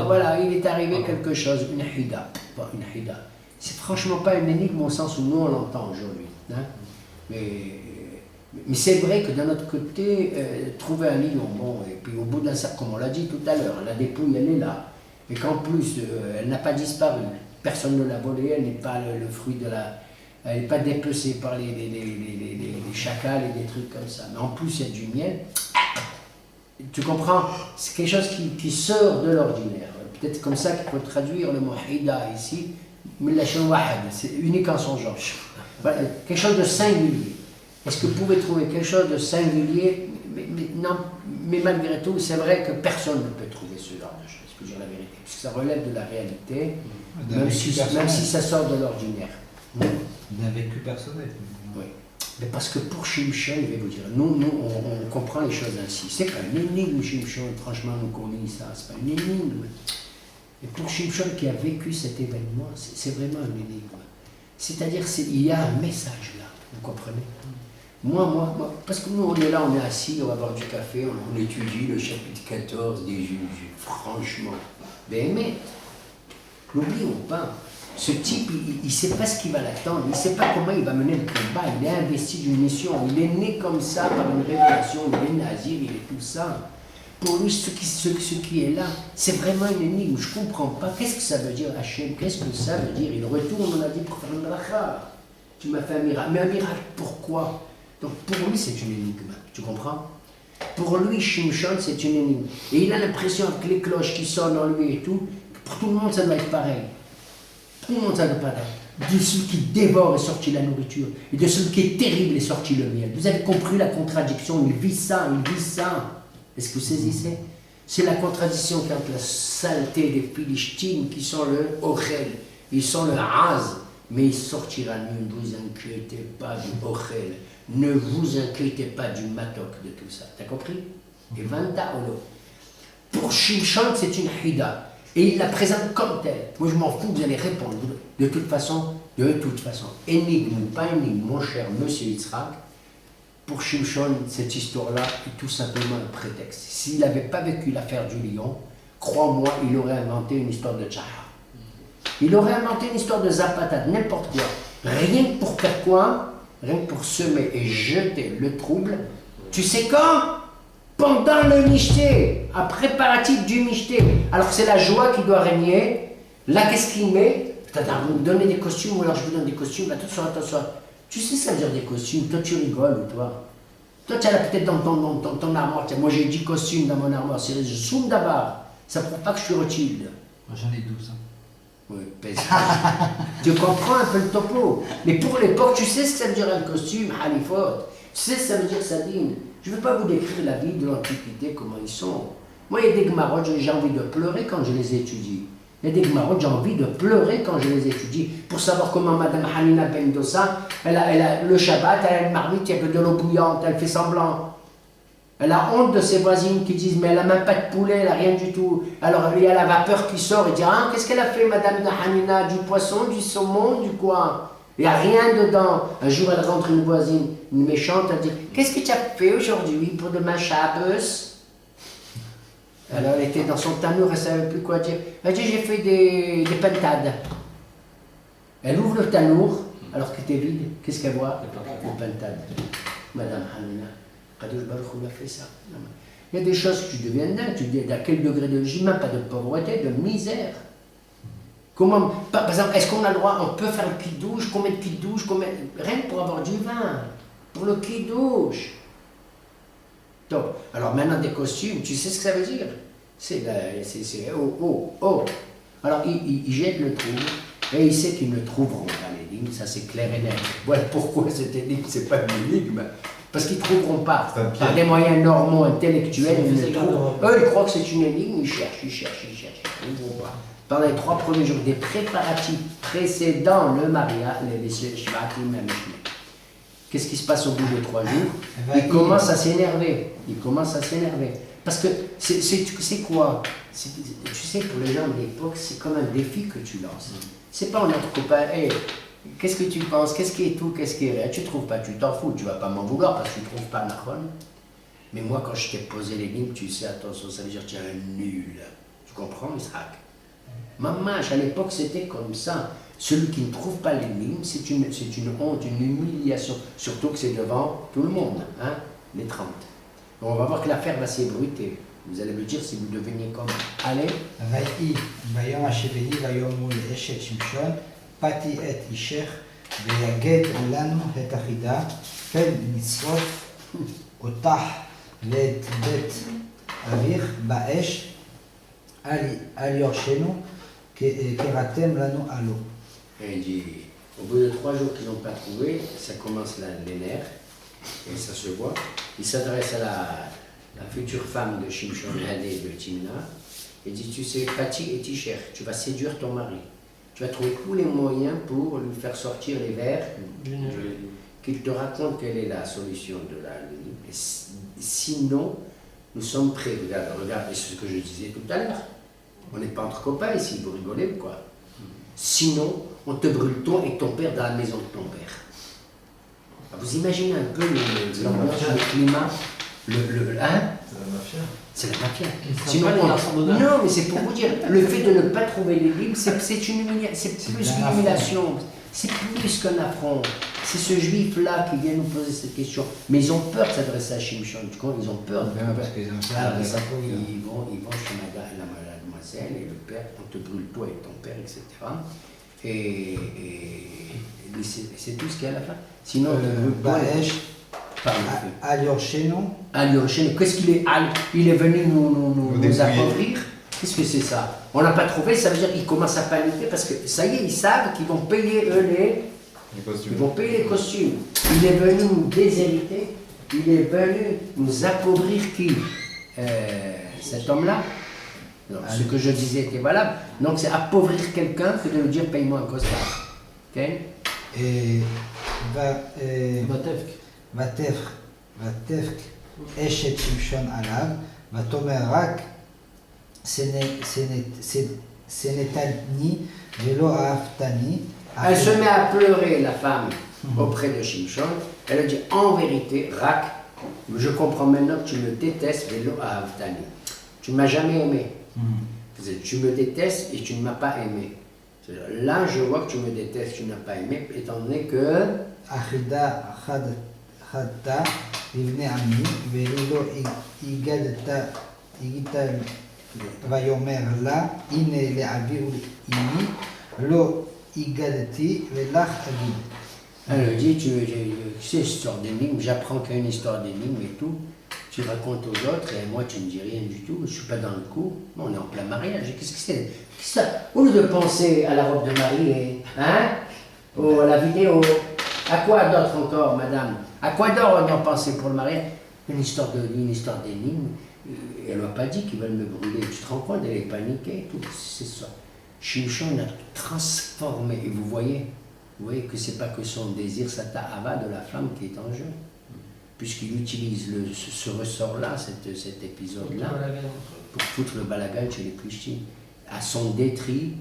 Voilà, il est arrivé quelque chose, une hida. Pas une hida. C'est franchement pas une énigme au sens où nous on l'entend aujourd'hui. Hein? Mais c'est vrai que d'un autre côté, trouver un lion, bon, et puis au bout d'un cercle, comme on l'a dit tout à l'heure, la dépouille elle est là. Et qu'en plus, elle n'a pas disparu. Personne ne l'a volée, elle n'est pas le fruit de la... Elle n'est pas dépecée par les chacals et des trucs comme ça. Mais en plus, il y a du miel. Tu comprends? C'est quelque chose qui sort de l'ordinaire. Peut-être comme ça qu'il faut traduire le mot hida ici. C'est unique en son genre. Voilà, quelque chose de singulier. Est-ce que vous pouvez trouver quelque chose de singulier? Non, mais malgré tout, c'est vrai que personne ne peut trouver ce genre de choses, je peux dire la vérité. Puisque ça relève de la réalité, même si ça sort de l'ordinaire. D'un vécu personnel. Oui. Mais parce que pour Shimshon, je vais vous dire, nous on comprend les choses ainsi. C'est pas une énigme, Shimshon, franchement, nous connaissons ça, c'est pas une énigme. Et pour Shimshon qui a vécu cet événement, c'est vraiment une énigme. C'est-à-dire il y a un message là, vous comprenez? Moi, parce que nous on est là, on est assis, on va boire du café, on étudie le chapitre 14 des Juges, franchement. Mais n'oublions pas. Ce type, il ne sait pas ce qui va l'attendre, il ne sait pas comment il va mener le combat, il est investi d'une mission, il est né comme ça par une révélation, il est nazir, il est tout ça. Pour lui, ce qui est là, c'est vraiment une énigme, je ne comprends pas. Qu'est-ce que ça veut dire Hachem? Qu'est-ce que ça veut dire? Il retourne, on a dit pour faire une bracha. Tu m'as fait un miracle. Mais un miracle, pourquoi? Donc pour lui, c'est une énigme, tu comprends? Pour lui, Shimshon, c'est une énigme. Et il a l'impression que les cloches qui sonnent en lui et tout, pour tout le monde, ça doit être pareil. Tout le monde ça ne pas de celui qui dévore est sorti la nourriture, et de celui qui est terrible est sorti le miel. Vous avez compris la contradiction, il vit ça, il vit ça. Est-ce que vous saisissez? C'est la contradiction entre la saleté des Philistines qui sont le Ochel, ils sont le Haz, mais il sortira, ne vous inquiétez pas du Ochel, ne vous inquiétez pas du Matok, de tout ça. T'as compris? Et Vanta Olo. Pour Shimshon, c'est une Hida. Et il la présente comme telle. Moi, je m'en fous, vous allez répondre. De toute façon, énigme ou pas énigme, mon cher monsieur Yitzhak, pour Shimshon, cette histoire-là est tout simplement un prétexte. S'il n'avait pas vécu l'affaire du lion, crois-moi, il aurait inventé une histoire de Tchaha. Il aurait inventé une histoire de Zapata, n'importe quoi. Rien que pour faire quoi? Rien que pour semer et jeter le trouble. Tu sais quand? Pendant le Mishté, un préparatif du Mishté. Alors c'est la joie qui doit régner. Là, qu'est-ce qu'il met? Vous me donnez des costumes, ou alors je vous donne des costumes. Attention. Tu sais ça veut dire des costumes? Toi, tu rigoles ou toi? Toi, tu as la peut-être dans ton armoire. Moi, j'ai 10 costumes dans mon armoire. C'est le zoom d'abord. Ça ne prouve pas que je suis Rothschild. Moi, j'en ai 12. Oui, pèse. Tu comprends un peu le topo. Mais pour l'époque, tu sais ce que ça veut dire un costume, halifot. Tu sais ce que ça veut dire sadine. Je ne veux pas vous décrire la vie de l'Antiquité, comment ils sont. Moi, il y a des Gemarot, j'ai envie de pleurer quand je les étudie. Il y a des Gemarot, j'ai envie de pleurer quand je les étudie. Pour savoir comment Madame Hanina Ben Dossa, elle a le Shabbat, elle a une marmite, il n'y a que de l'eau bouillante, elle fait semblant. Elle a honte de ses voisines qui disent, mais elle n'a même pas de poulet, elle n'a rien du tout. Alors il y a la vapeur qui sort et dit, ah, qu'est-ce qu'elle a fait, Madame Hanina? Du poisson, du saumon, du quoi? Il n'y a rien dedans. Un jour, elle rentre une voisine, une méchante, elle dit, qu'est-ce que tu as fait aujourd'hui pour demain Shabbos? Alors elle était dans son tanour, elle ne savait plus quoi dire. Elle dit, j'ai fait des pentades. Elle ouvre le tanour, alors qu'il était vide. Qu'est-ce qu'elle voit? Des pentades. Madame Hanina, Kadosh Baruch Hu a fait ça. Il y a des choses que tu deviens dingue, tu dis, à quel degré de je même pas de pauvreté, de misère. Comment, par exemple, est-ce qu'on a le droit, on peut faire le kidouche, combien de kidouche, rien que pour avoir du vin, pour le kidouche. Donc, alors maintenant des costumes, tu sais ce que ça veut dire? C'est oh. Alors il jette le trou, et il sait qu'ils ne trouveront pas l'énigme, ça c'est clair et net. Voilà pourquoi cette énigme, c'est pas une énigme. Parce qu'ils ne trouveront pas, par des moyens normaux, intellectuels, ils ne trouvent. Eux, ils croient que c'est une énigme, ils cherchent, ils ne trouvent pas. Pendant les 3 premiers jours, des préparatifs précédents le mariage, les Shvatim, même. Qu'est-ce qui se passe au bout de 3 jours? Il commence à s'énerver. Parce que c'est quoi? Tu sais, pour les gens de l'époque, c'est comme un défi que tu lances. C'est pas notre copain, hey, qu'est-ce que tu penses? Qu'est-ce qui est tout? Qu'est-ce qui est vrai? Tu trouves pas, tu t'en fous, tu vas pas m'en vouloir parce que tu trouves pas Nahon. Mais moi, quand je t'ai posé l'énigme, tu sais, attention, ça veut dire que tu es un nul. Tu comprends, Israël? Mamage, à l'époque, c'était comme ça. Celui qui ne trouve pas l'énigme, c'est une honte, une humiliation. Surtout que c'est devant tout le monde, hein, les 30. On va voir que l'affaire va s'ébruiter. Vous allez me dire si vous devenez comme. Allez. ויהי ביום השביעי ויאמרו לאשת שמשון פתי את אישך ויגד לנו את החידה כן נשרוף אותך ואת בית אביך באש על יורשנו קראתם לנו עלו. Et il dit, au bout de 3 jours qu'ils n'ont pas trouvé, ça commence les nerfs, et ça se voit. Il s'adresse à la future femme de Shimshon Hadé de Timna, et dit, tu sais, Pati et Tisher, tu vas séduire ton mari. Tu vas trouver tous les moyens pour lui faire sortir les vers, qu'il te raconte quelle est la solution de la ligne. Sinon, nous sommes prêts. Regarde, c'est ce que je disais tout à l'heure. On n'est pas entre copains ici, vous rigolez ou quoi? Sinon, on te brûle toi et ton père dans la maison de ton père. Vous imaginez un peu l'ambiance, le climat, hein? C'est la mafia. Sinon, non, mais c'est pour vous dire, le fait de ne pas trouver les livres, c'est plus qu'une humiliation, c'est plus qu'un affront. C'est ce juif-là qui vient nous poser cette question. Mais ils ont peur de s'adresser à Shimshon, tu comprends? Ils ont peur. parce qu'ils ont peur. Ils vont chez la mademoiselle et le père, on te brûle toi et ton père, etc. Et c'est tout ce qu'il y a à la fin. Sinon, באש על יורשנו. Al Yorchen, qu'est-ce qu'il est? Il est venu nous appauvrir. Qu'est-ce que c'est ça? On n'a pas trouvé, ça veut dire qu'ils commencent à paniquer parce que ça y est, ils savent qu'ils vont payer eux costumes. Ils vont payer les costumes. Il est venu nous déshériter, il est venu nous appauvrir qui? Cet homme-là. Donc, ce que je disais était valable. Donc c'est appauvrir quelqu'un que de lui dire paye-moi un costard. Ok? ותבך אשת שמשון עליו, ותאמר רק שנתני ולא אהבתני. Elle se met à pleurer, la femme, auprès de Shimshon. Elle dit, en vérité, Rak, je comprends maintenant que tu me détestes, Velo Ahavtani. Tu ne m'as jamais aimé. Tu me détestes et tu ne m'as pas aimé. Là, je vois que tu me détestes, tu n'as pas aimé, étant donné que... אחידה חדה לבני עמי, ולא הגדת ויאמר לה, הנה לאבי ולאמי, לא הגדתי ולך אגיד. Elle dit, tu sais, histoire d'énigme, j'apprends qu'il y a une histoire d'énigme et tout, tu racontes aux autres et moi tu ne dis rien du tout, je ne suis pas dans le coup, on est en plein mariage, qu'est-ce que c'est? Au lieu de penser à la robe de mariée, hein, ou à la vidéo, à quoi d'autre encore, madame? À quoi d'autre on en pensait pour le mariage? Une histoire d'énigme, elle ne m'a pas dit qu'ils veulent me brûler, tu te rends compte, elle est paniquée, tout, c'est ça. Shimshon a transformé, et vous voyez que ce n'est pas que son désir, sa ta'ava de la femme qui est en jeu. Puisqu'il utilise ce ressort-là, cet épisode-là, pour foutre le balagan chez les Plishtim, à son détriment.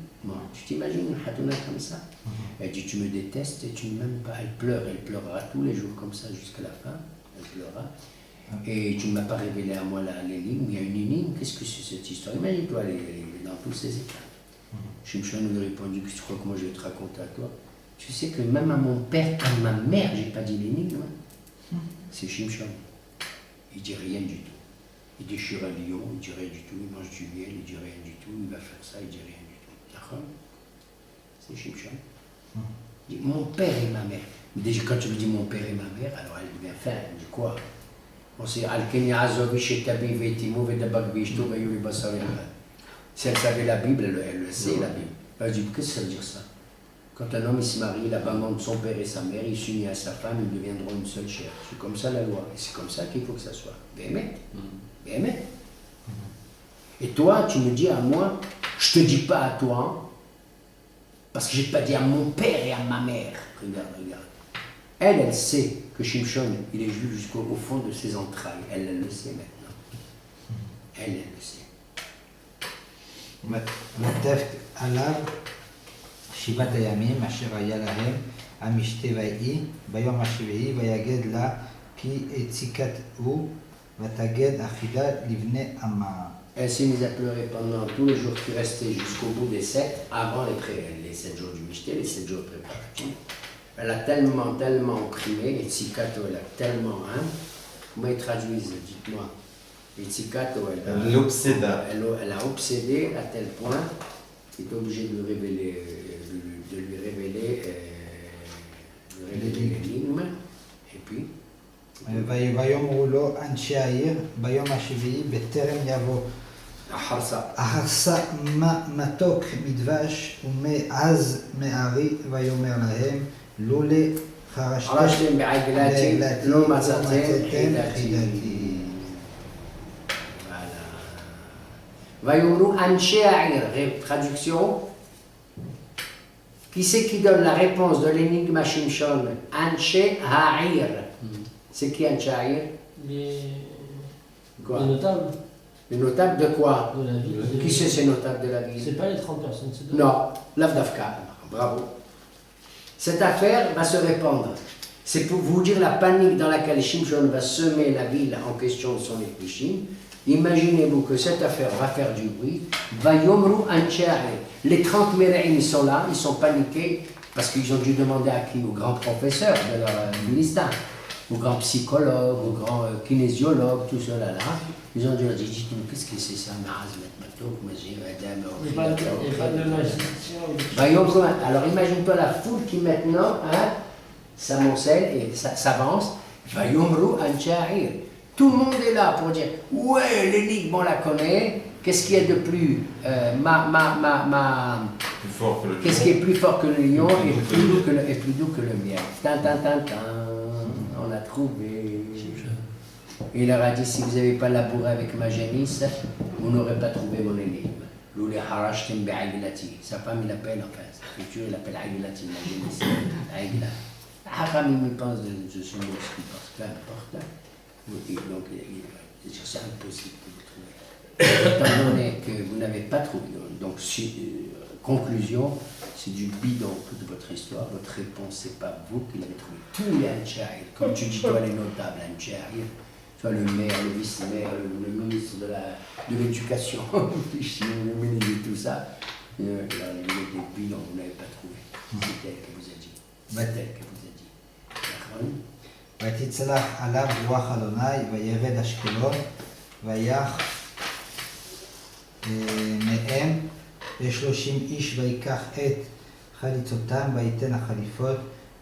Tu t'imagines une hatouna comme ça? Elle dit, tu me détestes et tu ne m'aimes pas. Elle pleurera tous les jours comme ça jusqu'à la fin, elle pleurera. Et tu ne m'as pas révélé à moi l'énigme, il y a une énigme, qu'est-ce que c'est cette histoire? Imagine-toi, elle est dans tous ses états. Shimshon lui a répondu, tu crois que moi je vais te raconter à toi? Tu sais que même à mon père, à ma mère, j'ai pas dit l'énigme. C'est Shimshon. Il dit rien du tout. Il déchire un lion, il dit rien du tout. Il mange du miel, il dit rien du tout. Il va faire ça, il dit rien du tout. D'accord? C'est Shimshon. Il dit, mon père et ma mère. Déjà, quand tu lui dis mon père et ma mère, alors elle devient fin. Elle dit quoi? On sait, si elle savait la Bible, elle le sait, la Bible. Elle dit, qu'est-ce que ça veut dire ça? Quand un homme il se marie, il abandonne son père et sa mère, il s'unit à sa femme, ils deviendront une seule chair. C'est comme ça la loi. Et c'est comme ça qu'il faut que ça soit. Bémet. Bémet. Et toi, tu me dis à moi, je ne te dis pas à toi, parce que je n'ai pas dit à mon père et à ma mère. Regarde. Elle sait que Shimshon, il est juif jusqu'au fond de ses entrailles. Elle le sait maintenant. Elle le sait. ותבך עליו 7 הימים אשר היה להם המשתה ויהי ביום השביעי ויגד לה כי הציקת הוא ותגד אחידה לבני עמה. Elle s'est mise à pleurer pendant tous les jours qui restaient jusqu'au bout des 7, avant les 7 jours du Mishté, les 7 jours préparatifs. Elle a tellement opprimé, et Tzikato, elle a tellement, comment ils traduisent, dites-moi. Et Tzikato, Elle l'obséda. Elle a obsédé à tel point qu'il est obligé de lui révéler l'énigme. Et puis, ויאמרו לו אנשי העיר ביום השביעי בטרם יבוא Harsa. החרסה מתוק מדבש ומעז מארי ויאמר להם לולי חרשתם חרשתם בעגלתי, לא מצאתם חידתי. חידתי. Vayoumrou Anche A'ir, traduction. Qui c'est qui donne la réponse de l'énigme à Shimshon? Anche A'ir. C'est qui Anche A'ir? Les Quoi? notables Les notables de quoi? de la ville. Qui c'est ces notables de la ville? C'est pas les 30 personnes, c'est Non, l'Avdafka. Bravo. Cette affaire va se répandre. C'est pour vous dire la panique dans laquelle Shimshon va semer la ville en question sur les Plishim. Imaginez-vous que cette affaire va faire du bruit. Vayomru Anche'are. Les 30 Méréim, ils sont là, ils sont paniqués parce qu'ils ont dû demander à qui? Au grand professeur de leur ministère, au grand psychologue, au grand kinésiologue, tout cela là. Ils ont dû leur dire, dites-nous, qu'est-ce que c'est ça, Il n'y a pas de magicien. Vayomru. Alors imagine-toi la foule qui maintenant s'amoncelle et s'avance. Vayomru Anche'are. Tout le monde est là pour dire ouais, l'énigme on la connaît. Qu'est-ce qu'il y a de plus Plus fort que le Qu'est-ce qui est plus fort que le lion et plus doux que le miel. Tan, tan, tan, tan. On a trouvé. Il leur a dit si vous n'avez pas labouré avec ma génisse, vous n'aurez pas trouvé mon énigme. Louli harashtem be'aglati. Sa femme il appelle enfin, sa future il appelle aglati, ma génisse. Agla. Haram il pense de ce mot ce qu'il pense, peu importe. Donc, c'est impossible de vous trouver. Étant donné que vous n'avez pas trouvé, donc, conclusion, c'est du bidon toute votre histoire. Votre réponse, c'est pas vous qui l'avez trouvé. Tous les Anchaïr, comme tu dis, toi, les notables Anchaïr, soit le maire, le vice-maire, le ministre de l'éducation, le ministre de tout ça, il y a des bidons, vous n'avez pas trouvé. C'est elle qui vous a dit. C'est elle qui vous a dit. D'accord? ותצלח עליו רוח אדוני וירד אשקלון ויח מהם ל30 איש ויקח את חליצותם וייתן החליפות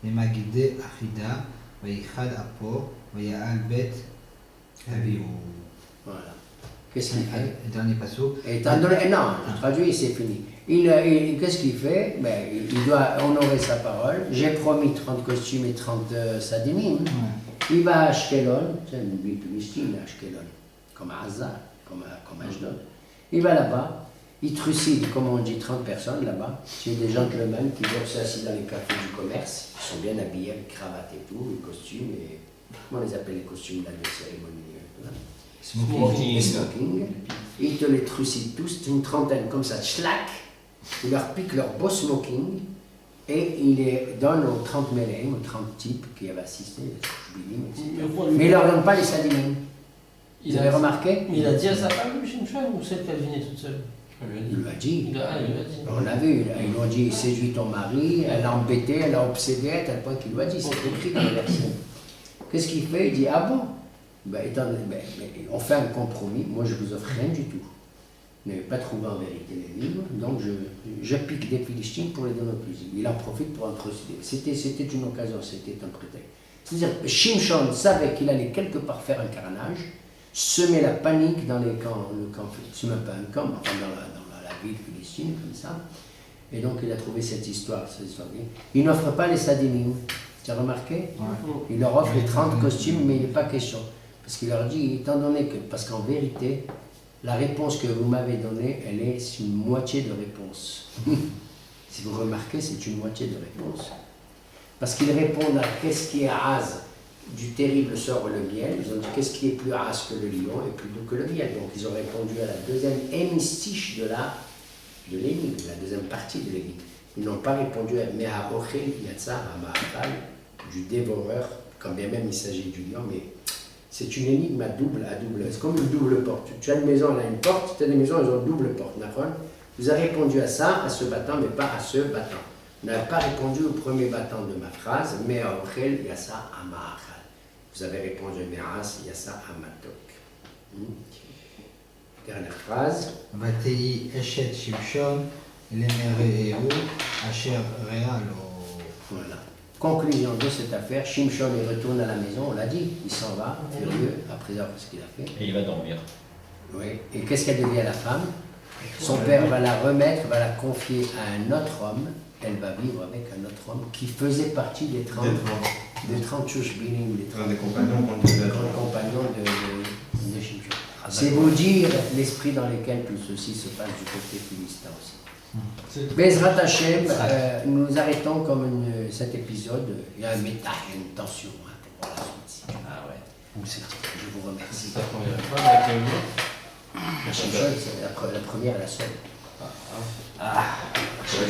למגידי אחידה וייחד אפו ויעל בית אביהו. Voilà. Qu'est-ce qu'il fait? dernier pasuk. Étant donné, non, je traduis, c'est fini. Qu'est-ce qu'il fait? Ben, il doit honorer sa parole. J'ai promis 30 costumes et 30 sadimim. Il va à Ashkelon, c'est une ville palestinienne, Ashkelon, comme Azza, comme Ashdod. Il va là-bas, il trucide, comme on dit, 30 personnes là-bas. C'est des gentlemen qui vont s'asseoir dans les cafés du commerce. Ils sont bien habillés avec cravate et tout, les costumes. Et, comment on les appelle les costumes là, de cérémonie? Smoking. Smoking. Ils te les trucident tous, une trentaine comme ça, tchlac. Il leur pique leur beau smoking et il les donne aux 30 mélèmes, aux 30 types qui avaient assisté, mais il ne leur donne pas les salimines. Vous avez remarqué? Il a dit à sa femme, Shimshon, ou celle qui a deviné toute seule? Il lui a dit. Il a dit. On a vu, ils lui ont dit séduis ton mari, elle l'a embêté, elle l'a obsédé à tel point qu'il lui a dit, c'est écrit dans le verset. Qu'est-ce qu'il fait? Il dit ah bon? On fait un compromis, moi je vous offre rien du tout. Vous n'avez pas trouvé en vérité les livres, donc je pique des Philistines pour les donner aux plus. Il en profite pour en procéder. C'était une occasion, c'était un prétexte. C'est-à-dire que Shimshon savait qu'il allait quelque part faire un carnage, semer la panique dans les camps, c'est même pas un camp, mais enfin dans la ville philistine, comme ça. Et donc il a trouvé cette histoire. Il n'offre pas les sadimim. Tu as remarqué? Il leur offre les 30 costumes, mais il n'est pas question. Parce qu'il leur dit, étant donné que, parce qu'en vérité, la réponse que vous m'avez donnée, elle est une moitié de réponse. Si vous remarquez, c'est une moitié de réponse. Parce qu'ils répondent à qu'est-ce qui est ras du terrible sort le miel. Ils ont dit qu'est-ce qui est plus ras que le lion et plus doux que le miel. Donc ils ont répondu à la deuxième hémistiche de l'énigme, la deuxième partie de l'énigme. Ils n'ont pas répondu à Meharochel Yatsar Amahal, du dévoreur, quand bien même il s'agit du lion, mais C'est une énigme à double. C'est comme une double porte. Tu as une maison, elle a une porte, tu as des maisons, elles ont une double porte. D'accord? Vous avez répondu à ça, à ce battant, mais pas à ce battant. Vous n'avez pas répondu au premier battant de ma phrase, mais à Okhel, il y a ça à Ma'akhal. Vous avez répondu à Me'as, il y a ça à Matok. Dernière phrase. ותהי אשת שמשון למרעהו אשר ראה לו. Voilà. Conclusion de cette affaire, Shimshon il retourne à la maison, on l'a dit, il s'en va, furieux, après avoir ce qu'il a fait. Et il va dormir. Oui. Et qu'est-ce qu'elle devient la femme? Son père va la remettre, va la confier à un autre homme. Elle va vivre avec un autre homme qui faisait partie des 30 Chushbinim, des 30 compagnons de Shimshon. C'est vous dire l'esprit dans lequel tout ceci se passe du côté philistin aussi. Bezrat Hashem, nous arrêtons comme cet épisode. Il y a un métal, il y a une tension pour la suite. Ah ouais. Je vous remercie. C'est la première fois avec le mot. La Shimshon, c'est la première et la seule. Ouais,